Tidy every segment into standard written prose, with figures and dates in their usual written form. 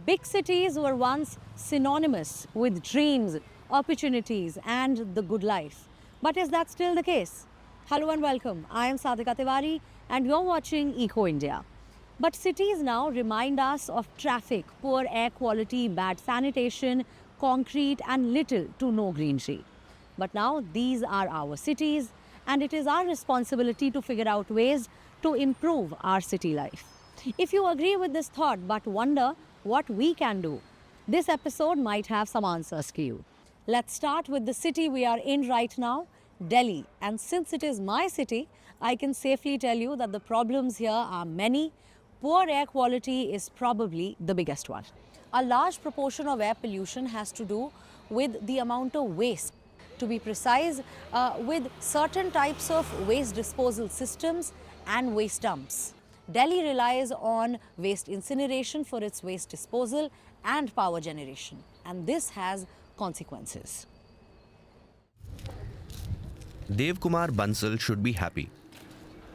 Big cities were once synonymous with dreams, opportunities, and the good life. But is that still the case? Hello and welcome. I am Sadhika Tiwari, and you're watching Eco India. But cities now remind us of traffic, poor air quality, bad sanitation, concrete, and little to no greenery. But now these are our cities, and it is our responsibility to figure out ways to improve our city life. If you agree with this thought but wonder what we can do, this episode might have some answers to you. Let's start with the city we are in right now, Delhi. And since it is my city, I can safely tell you that the problems here are many. Poor air quality is probably the biggest one. A large proportion of air pollution has to do with the amount of waste. To be precise, with certain types of waste disposal systems and waste dumps. Delhi relies on waste incineration for its waste disposal and power generation, and this has consequences. Dev Kumar Bansal should be happy.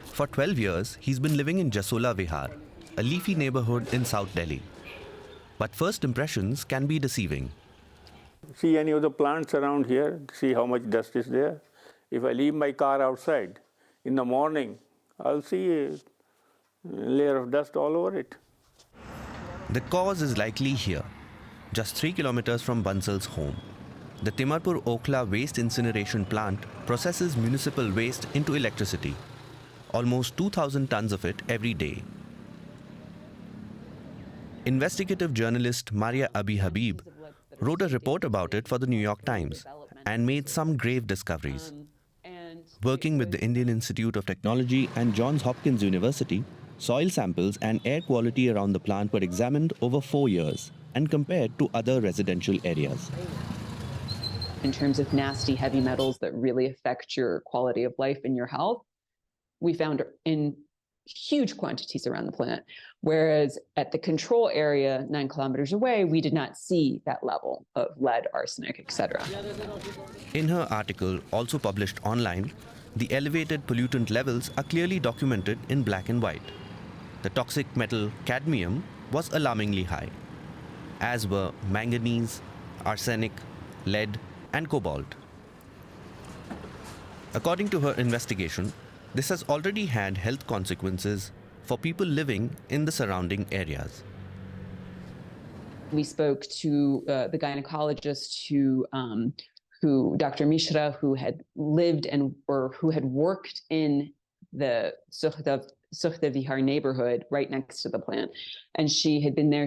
For 12 years, he's been living in Jasola Vihar, a leafy neighborhood in South Delhi. But first impressions can be deceiving. See any of the plants around here, see how much dust is there. If I leave my car outside in the morning, I'll see a layer of dust all over it. The cause is likely here, just 3 kilometers from Bansal's home. The Timarpur Okhla waste incineration plant processes municipal waste into electricity, almost 2,000 tons of it every day. Investigative journalist Maria Abi Habib wrote a report about it for the New York Times and made some grave discoveries. Working with the Indian Institute of Technology and Johns Hopkins University, soil samples and air quality around the plant were examined over 4 years and compared to other residential areas. In terms of nasty heavy metals that really affect your quality of life and your health, we found in huge quantities around the plant. Whereas at the control area 9 kilometers away, we did not see that level of lead, arsenic, etc. In her article, also published online, the elevated pollutant levels are clearly documented in black and white. The toxic metal cadmium was alarmingly high, as were manganese, arsenic, lead, and cobalt. According to her investigation, this has already had health consequences for people living in the surrounding areas. We spoke to the gynecologist who Dr. Mishra, who had lived or who had worked in the Sukhdev Vihar neighborhood right next to the plant. And she had been there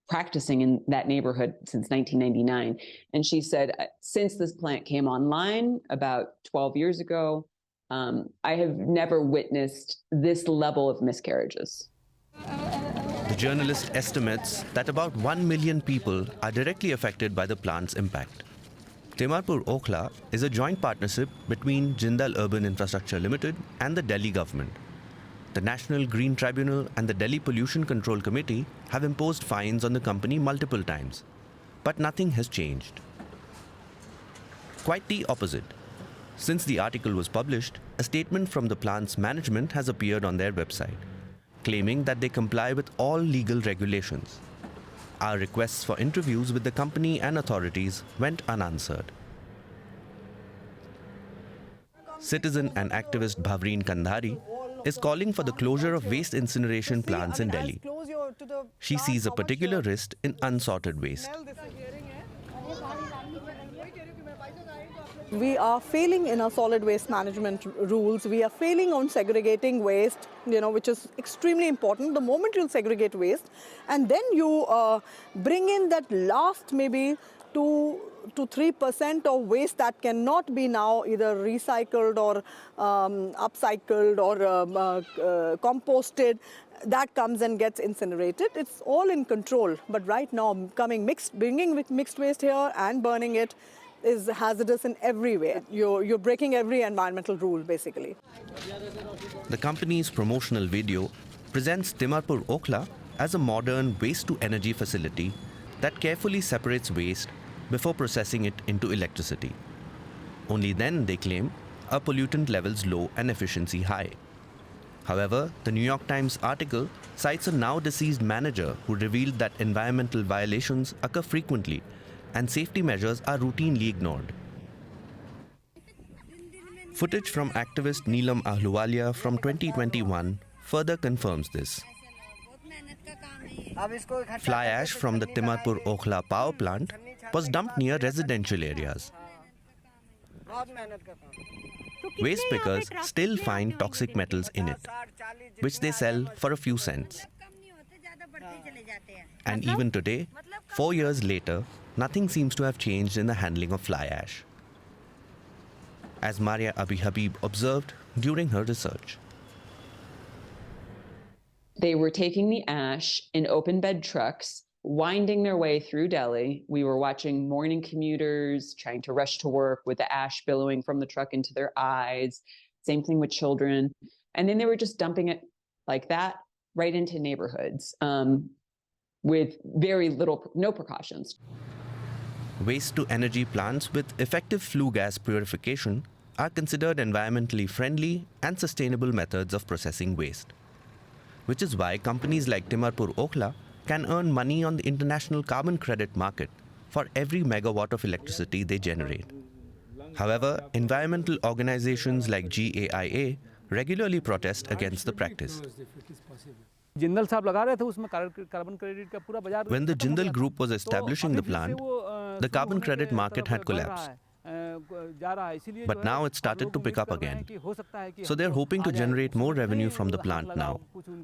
practicing in that neighborhood since 1999. And she said, since this plant came online about 12 years ago, I have never witnessed this level of miscarriages. The journalist estimates that about 1 million people are directly affected by the plant's impact. Timarpur Okhla is a joint partnership between Jindal Urban Infrastructure Limited and the Delhi government. The National Green Tribunal and the Delhi Pollution Control Committee have imposed fines on the company multiple times, but nothing has changed. Quite the opposite. Since the article was published, a statement from the plant's management has appeared on their website, claiming that they comply with all legal regulations. Our requests for interviews with the company and authorities went unanswered. Citizen and activist Bhavreen Kandhari is calling for the closure of waste incineration plants in Delhi. She sees a particular risk in unsorted waste. We are failing in our solid waste management rules. We are failing on segregating waste, which is extremely important. The moment you'll segregate waste, and then you bring in that last maybe 2 to 3% of waste that cannot be now either recycled or upcycled or composted, that comes and gets incinerated. It's all in control. But right now, bringing mixed waste here and burning it is hazardous in every way. You're breaking every environmental rule, basically. The company's promotional video presents Timarpur Okhla as a modern waste-to-energy facility that carefully separates waste before processing it into electricity. Only then, they claim, are pollutant levels low and efficiency high. However, the New York Times article cites a now deceased manager who revealed that environmental violations occur frequently and safety measures are routinely ignored. Footage from activist Neelam Ahluwalia from 2021 further confirms this. Fly ash from the Timarpur Okhla power plant was dumped near residential areas. Waste pickers still find toxic metals in it, which they sell for a few cents. And even today, 4 years later, nothing seems to have changed in the handling of fly ash, as Maria Abi Habib observed during her research. They were taking the ash in open bed trucks, winding their way through Delhi. We were watching morning commuters trying to rush to work with the ash billowing from the truck into their eyes. Same thing with children. And then they were just dumping it like that right into neighborhoods with no precautions. Waste-to-energy plants with effective flue gas purification are considered environmentally friendly and sustainable methods of processing waste, which is why companies like Timarpur Okhla can earn money on the international carbon credit market for every megawatt of electricity they generate. However, environmental organizations like GAIA regularly protest against the practice. When the Jindal Group was establishing the plant, the carbon credit market had collapsed. But now it started to pick up again. So they're hoping to generate more revenue from the plant now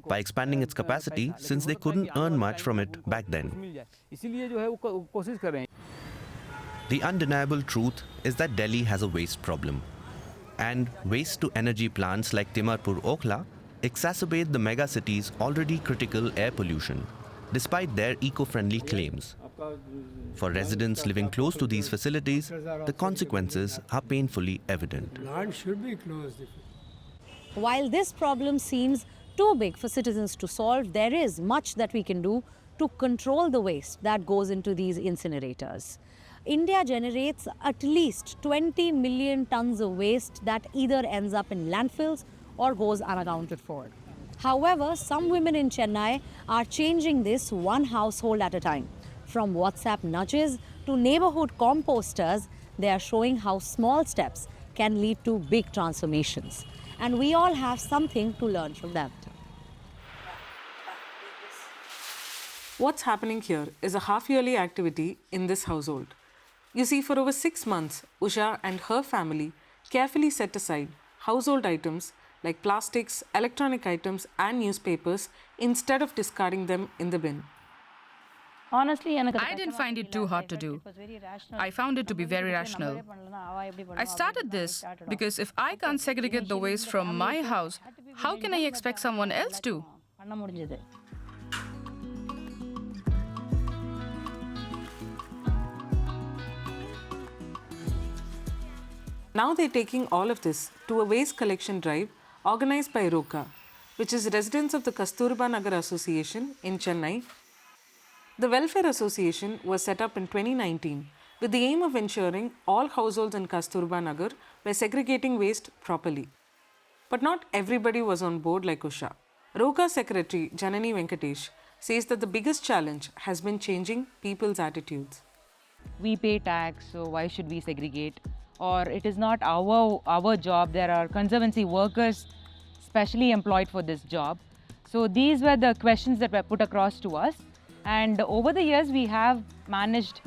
by expanding its capacity, since they couldn't earn much from it back then. The undeniable truth is that Delhi has a waste problem. And waste-to-energy plants like Timarpur Okhla exacerbate the megacity's already critical air pollution, despite their eco-friendly claims. For residents living close to these facilities, the consequences are painfully evident. While this problem seems too big for citizens to solve, there is much that we can do to control the waste that goes into these incinerators. India generates at least 20 million tons of waste that either ends up in landfills or goes unaccounted for. However, some women in Chennai are changing this one household at a time. From WhatsApp nudges to neighborhood composters, they are showing how small steps can lead to big transformations. And we all have something to learn from them. What's happening here is a half-yearly activity in this household. You see, for over 6 months, Usha and her family carefully set aside household items like plastics, electronic items and newspapers instead of discarding them in the bin. Honestly, I didn't find it too hard to do. I found it to be very rational. I started this because if I can't segregate the waste from my house, how can I expect someone else to? Now they're taking all of this to a waste collection drive organized by ROKA, which is residents of the Kasturba Nagar Association in Chennai. The Welfare Association was set up in 2019 with the aim of ensuring all households in Kasturba Nagar were segregating waste properly. But not everybody was on board like Usha. ROKA Secretary Janani Venkatesh says that the biggest challenge has been changing people's attitudes. We pay tax, so why should we segregate? Or it is not our job. There are conservancy workers specially employed for this job. So these were the questions that were put across to us. And over the years, we have managed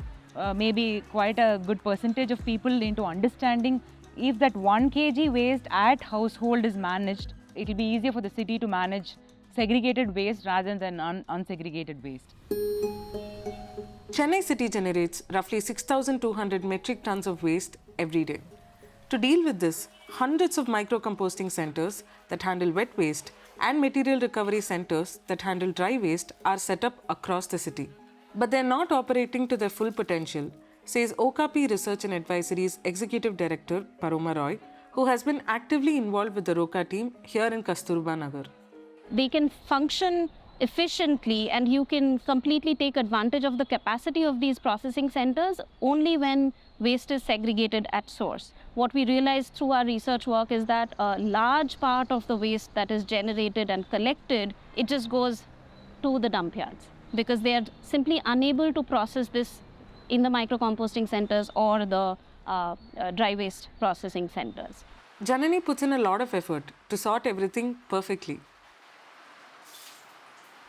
maybe quite a good percentage of people into understanding if that 1 kg waste at household is managed, it will be easier for the city to manage segregated waste rather than unsegregated waste. Chennai city generates roughly 6,200 metric tons of waste every day. To deal with this, hundreds of micro-composting centers that handle wet waste and material recovery centers that handle dry waste are set up across the city. But they're not operating to their full potential, says OKP Research and Advisory's Executive Director, Paroma Roy, who has been actively involved with the ROKA team here in Kasturba Nagar. They can function efficiently, and you can completely take advantage of the capacity of these processing centers only when waste is segregated at source. What we realized through our research work is that a large part of the waste that is generated and collected, it just goes to the dump yards because they are simply unable to process this in the micro-composting centers or the dry waste processing centers. Janani puts in a lot of effort to sort everything perfectly.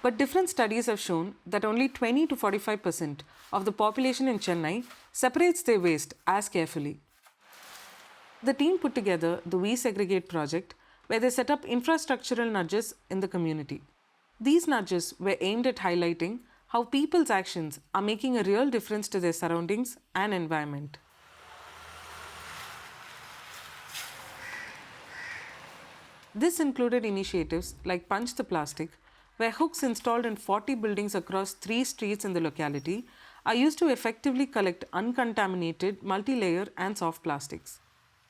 But different studies have shown that only 20 to 45% of the population in Chennai separates their waste as carefully. The team put together the We Segregate project, where they set up infrastructural nudges in the community. These nudges were aimed at highlighting how people's actions are making a real difference to their surroundings and environment. This included initiatives like Punch the Plastic, where hooks installed in 40 buildings across 3 streets in the locality are used to effectively collect uncontaminated multi-layer and soft plastics.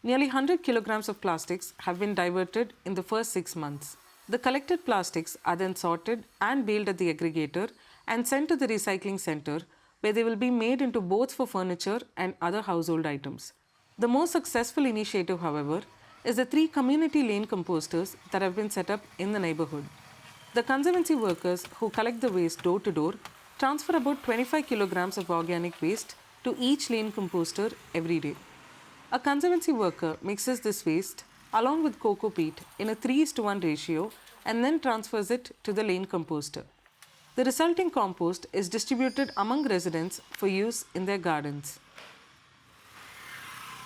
Nearly 100 kilograms of plastics have been diverted in the first 6 months. The collected plastics are then sorted and baled at the aggregator and sent to the recycling center, where they will be made into boards for furniture and other household items. The most successful initiative, however, is the 3 community lane composters that have been set up in the neighborhood. The conservancy workers who collect the waste door to door transfer about 25 kilograms of organic waste to each lane composter every day. A conservancy worker mixes this waste along with cocoa peat in a 3:1 ratio and then transfers it to the lane composter. The resulting compost is distributed among residents for use in their gardens.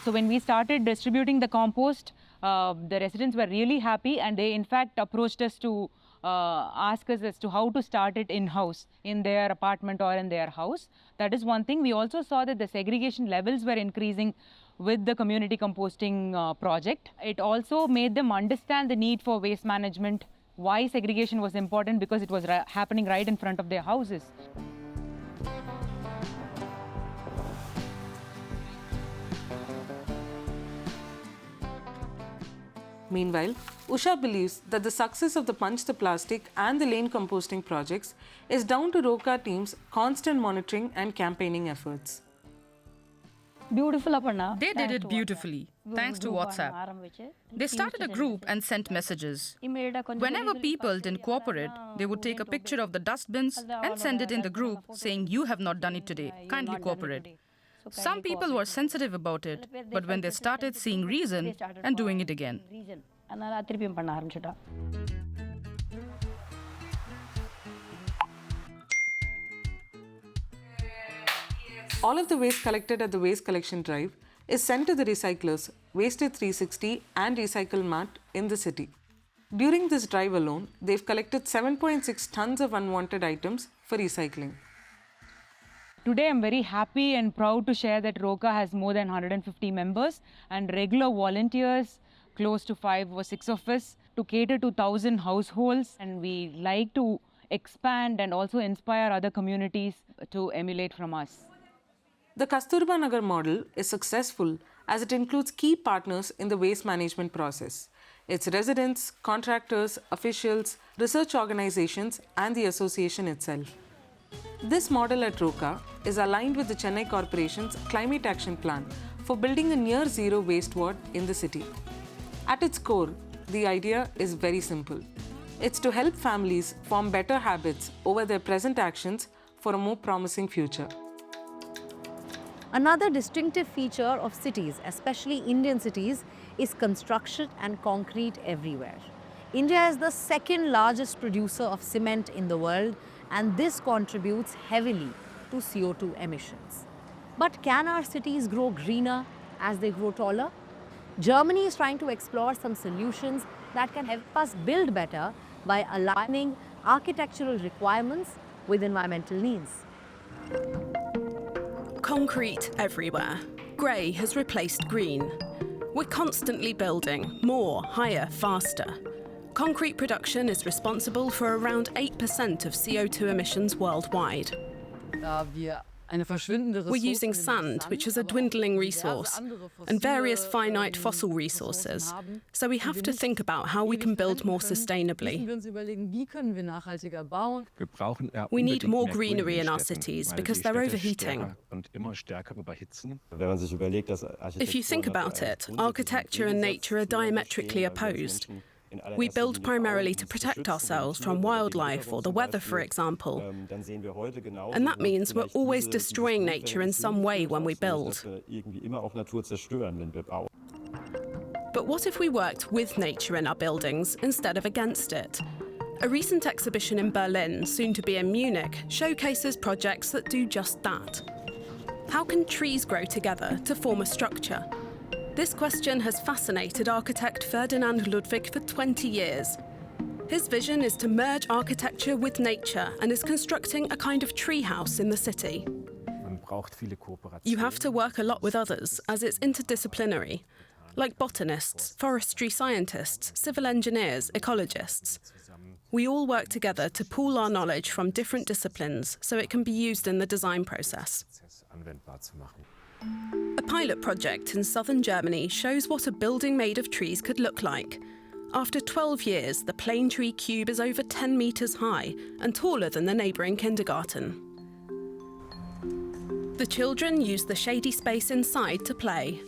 So when we started distributing the compost, the residents were really happy, and they in fact approached us to ask us as to how to start it in-house, in their apartment or in their house. That is one thing. We also saw that the segregation levels were increasing with the community composting project. It also made them understand the need for waste management, why segregation was important, because it was happening right in front of their houses. Meanwhile, Usha believes that the success of the Punch the Plastic and the lane composting projects is down to ROCA team's constant monitoring and campaigning efforts. They did it beautifully, thanks to WhatsApp. They started a group and sent messages. Whenever people didn't cooperate, they would take a picture of the dustbins and send it in the group saying, "You have not done it today, kindly cooperate." Some people were sensitive about it, but when they started seeing reason and doing it again. All of the waste collected at the waste collection drive is sent to the recyclers, Wasted 360 and Recycle Mart in the city. During this drive alone, they've collected 7.6 tons of unwanted items for recycling. Today, I'm very happy and proud to share that ROCA has more than 150 members and regular volunteers, close to 5 or 6 of us, to cater to 1,000 households. And we like to expand and also inspire other communities to emulate from us. The Kasturba Nagar model is successful as it includes key partners in the waste management process. It's residents, contractors, officials, research organizations, and the association itself. This model at ROCA is aligned with the Chennai Corporation's Climate Action Plan for building a near-zero waste ward in the city. At its core, the idea is very simple. It's to help families form better habits over their present actions for a more promising future. Another distinctive feature of cities, especially Indian cities, is construction and concrete everywhere. India is the second largest producer of cement in the world, and this contributes heavily to CO2 emissions. But can our cities grow greener as they grow taller? Germany is trying to explore some solutions that can help us build better by aligning architectural requirements with environmental needs. Concrete everywhere. Grey has replaced green. We're constantly building more, higher, faster. Concrete production is responsible for around 8% of CO2 emissions worldwide. We're using sand, which is a dwindling resource, and various finite fossil resources. So we have to think about how we can build more sustainably. We need more greenery in our cities because they're overheating. If you think about it, architecture and nature are diametrically opposed. We build primarily to protect ourselves from wildlife or the weather, for example. And that means we're always destroying nature in some way when we build. But what if we worked with nature in our buildings instead of against it? A recent exhibition in Berlin, soon to be in Munich, showcases projects that do just that. How can trees grow together to form a structure? This question has fascinated architect Ferdinand Ludwig for 20 years. His vision is to merge architecture with nature and is constructing a kind of treehouse in the city. You have to work a lot with others, as it's interdisciplinary, like botanists, forestry scientists, civil engineers, ecologists. We all work together to pool our knowledge from different disciplines so it can be used in the design process. A pilot project in southern Germany shows what a building made of trees could look like. After 12 years, the plane tree cube is over 10 meters high and taller than the neighboring kindergarten. The children use the shady space inside to play.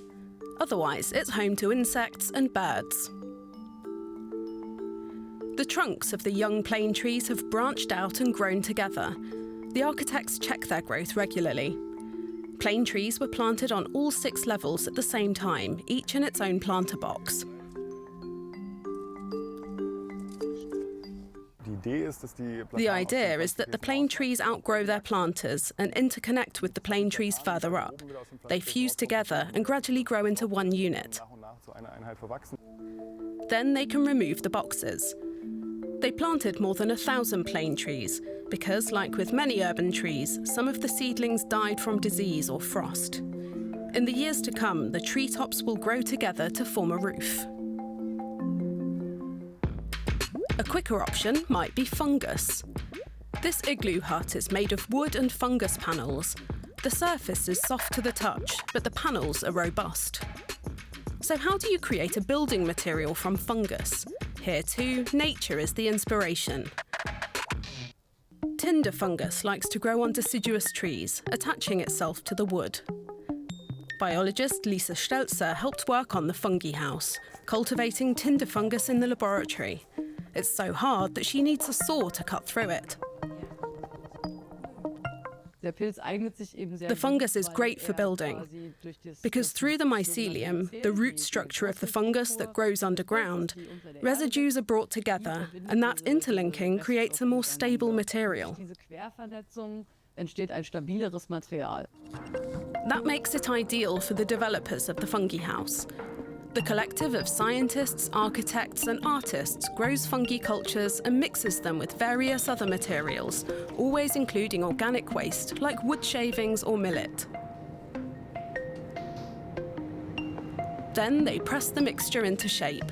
Otherwise, it's home to insects and birds. The trunks of the young plane trees have branched out and grown together. The architects check their growth regularly. Plane trees were planted on all 6 levels at the same time, each in its own planter box. The idea is that the plane trees outgrow their planters and interconnect with the plane trees further up. They fuse together and gradually grow into one unit. Then they can remove the boxes. They planted more than 1,000 plane trees because, like with many urban trees, some of the seedlings died from disease or frost. In the years to come, the treetops will grow together to form a roof. A quicker option might be fungus. This igloo hut is made of wood and fungus panels. The surface is soft to the touch, but the panels are robust. So how do you create a building material from fungus? Here too, nature is the inspiration. Tinder fungus likes to grow on deciduous trees, attaching itself to the wood. Biologist Lisa Stelzer helped work on the fungi house, cultivating tinder fungus in the laboratory. It's so hard that she needs a saw to cut through it. The fungus is great for building because through the mycelium, the root structure of the fungus that grows underground, residues are brought together, and that interlinking creates a more stable material. That makes it ideal for the developers of the fungi house. The collective of scientists, architects and artists grows fungi cultures and mixes them with various other materials, always including organic waste like wood shavings or millet. Then they press the mixture into shape.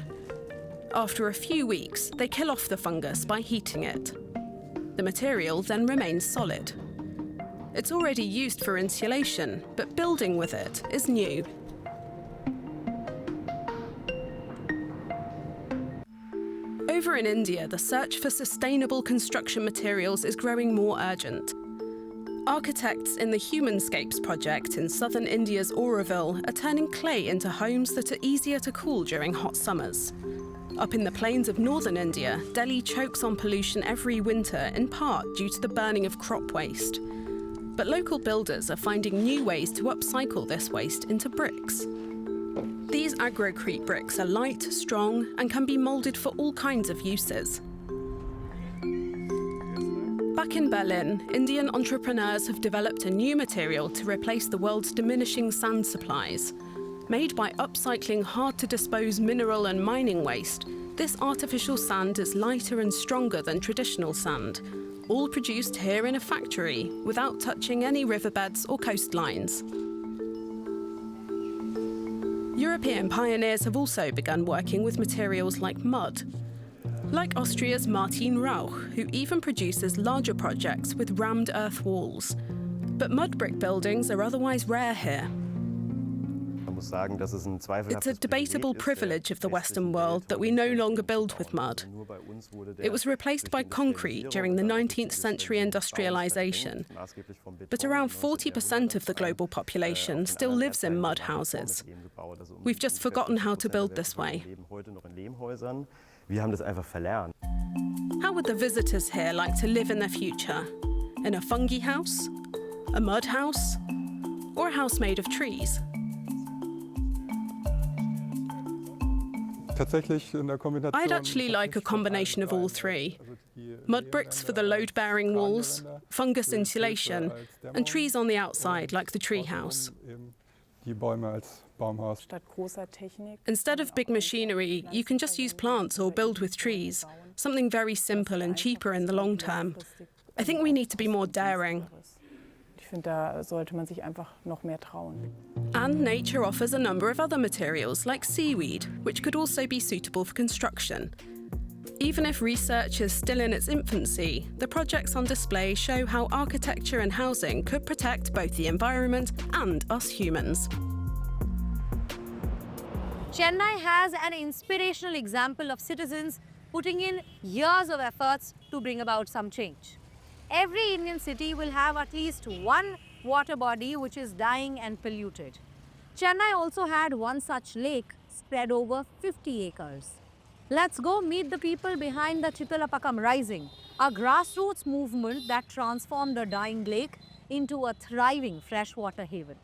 After a few weeks, they kill off the fungus by heating it. The material then remains solid. It's already used for insulation, but building with it is new. Over in India, the search for sustainable construction materials is growing more urgent. Architects in the Humanscapes project in southern India's Auroville are turning clay into homes that are easier to cool during hot summers. Up in the plains of northern India, Delhi chokes on pollution every winter, in part due to the burning of crop waste. But local builders are finding new ways to upcycle this waste into bricks. These agrocrete bricks are light, strong, and can be moulded for all kinds of uses. Back in Berlin, Indian entrepreneurs have developed a new material to replace the world's diminishing sand supplies. Made by upcycling hard-to-dispose mineral and mining waste, this artificial sand is lighter and stronger than traditional sand, all produced here in a factory without touching any riverbeds or coastlines. European pioneers have also begun working with materials like mud. Like Austria's Martin Rauch, who even produces larger projects with rammed earth walls. But mud brick buildings are otherwise rare here. It's a debatable privilege of the Western world that we no longer build with mud. It was replaced by concrete during the 19th century industrialisation, but around 40% of the global population still lives in mud houses. We've just forgotten how to build this way. How would the visitors here like to live in their future? In a fungi house? A mud house? Or a house made of trees? I'd actually like a combination of all three. Mud bricks for the load-bearing walls, fungus insulation, and trees on the outside like the tree house. Instead of big machinery, you can just use plants or build with trees, something very simple and cheaper in the long term. I think we need to be more daring. And nature offers a number of other materials, like seaweed, which could also be suitable for construction. Even if research is still in its infancy, the projects on display show how architecture and housing could protect both the environment and us humans. Chennai has an inspirational example of citizens putting in years of efforts to bring about some change. Every Indian city will have at least one water body which is dying and polluted. Chennai also had one such lake spread over 50 acres. Let's go meet the people behind the Chittalapakam Rising, a grassroots movement that transformed a dying lake into a thriving freshwater haven.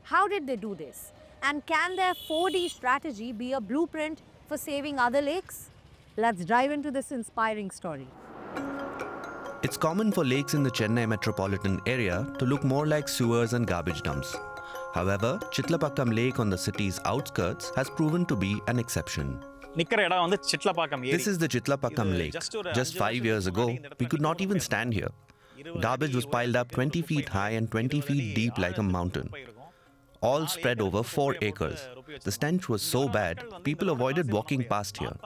How did they do this? And can their 4D strategy be a blueprint for saving other lakes? Let's dive into this inspiring story. It's common for lakes in the Chennai metropolitan area to look more like sewers and garbage dumps. However, Chittalapakam Lake on the city's outskirts has proven to be an exception. This is the Chittalapakam Lake. Just 5 years ago, we could not even stand here. Garbage was piled up 20 feet high and 20 feet deep like a mountain, all spread over 4 acres. The stench was so bad, people avoided walking past here.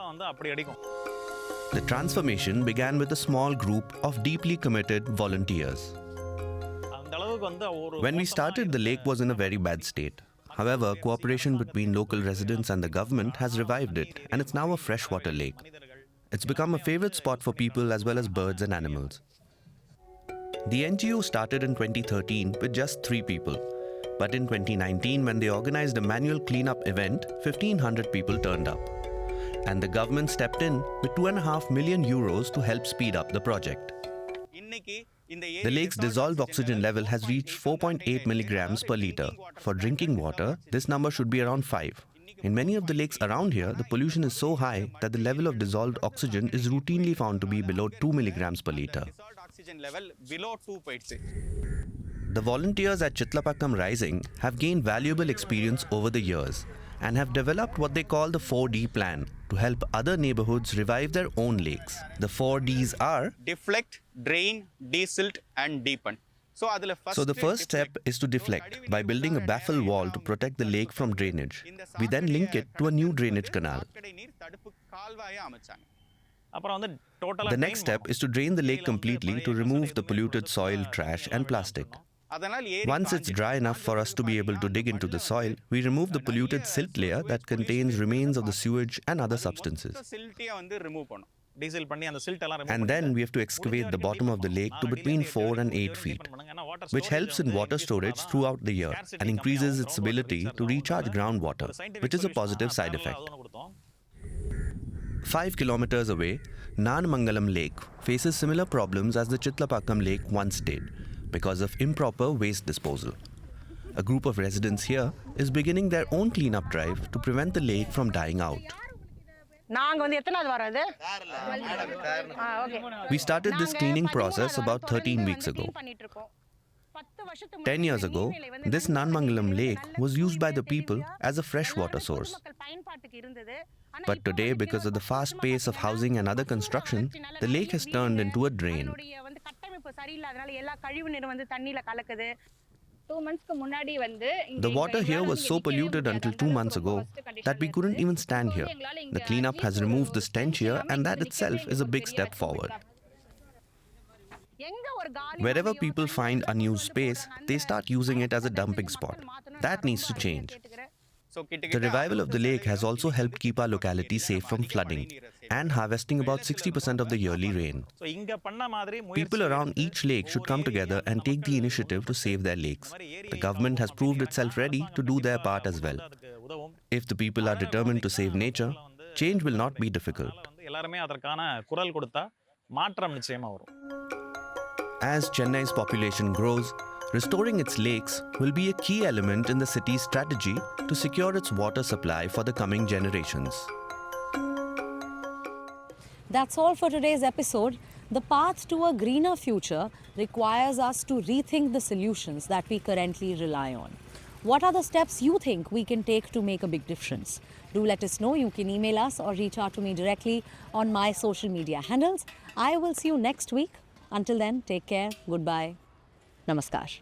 The transformation began with a small group of deeply committed volunteers. When we started, the lake was in a very bad state. However, cooperation between local residents and the government has revived it, and it's now a freshwater lake. It's become a favorite spot for people as well as birds and animals. The NGO started in 2013 with just 3 people. But in 2019, when they organized a manual cleanup event, 1,500 people turned up. And the government stepped in with 2.5 million euros to help speed up the project. The lake's dissolved oxygen level has reached 4.8 milligrams per litre. For drinking water, this number should be around 5. In many of the lakes around here, the pollution is so high that the level of dissolved oxygen is routinely found to be below 2 milligrams per litre. The volunteers at Chittalapakam Rising have gained valuable experience over the years and have developed what they call the 4D plan to help other neighborhoods revive their own lakes. The 4Ds are deflect, drain, desilt and deepen. So the first step is to deflect by building a baffle wall to protect the lake from drainage. We then link it to a new drainage canal. The next step is to drain the lake completely to remove the polluted soil, trash and plastic. Once it's dry enough for us to be able to dig into the soil, we remove the polluted silt layer that contains remains of the sewage and other substances. And then we have to excavate the bottom of the lake to between 4 and 8 feet, which helps in water storage throughout the year and increases its ability to recharge groundwater, which is a positive side effect. 5 kilometers away, Nanmangalam Lake faces similar problems as the Chittalapakam Lake once did because of improper waste disposal. A group of residents here is beginning their own cleanup drive to prevent the lake from dying out. We started this cleaning process about 13 weeks ago. 10 years ago, this Nanmangalam Lake was used by the people as a freshwater source. But today, because of the fast pace of housing and other construction, the lake has turned into a drain. The water here was so polluted until 2 months ago that we couldn't even stand here. The cleanup has removed the stench here, and that itself is a big step forward. Wherever people find unused space, they start using it as a dumping spot. That needs to change. The revival of the lake has also helped keep our locality safe from flooding and harvesting about 60% of the yearly rain. People around each lake should come together and take the initiative to save their lakes. The government has proved itself ready to do their part as well. If the people are determined to save nature, change will not be difficult. As Chennai's population grows, restoring its lakes will be a key element in the city's strategy to secure its water supply for the coming generations. That's all for today's episode. The path to a greener future requires us to rethink the solutions that we currently rely on. What are the steps you think we can take to make a big difference? Do let us know. You can email us or reach out to me directly on my social media handles. I will see you next week. Until then, take care. Goodbye. Namaskar.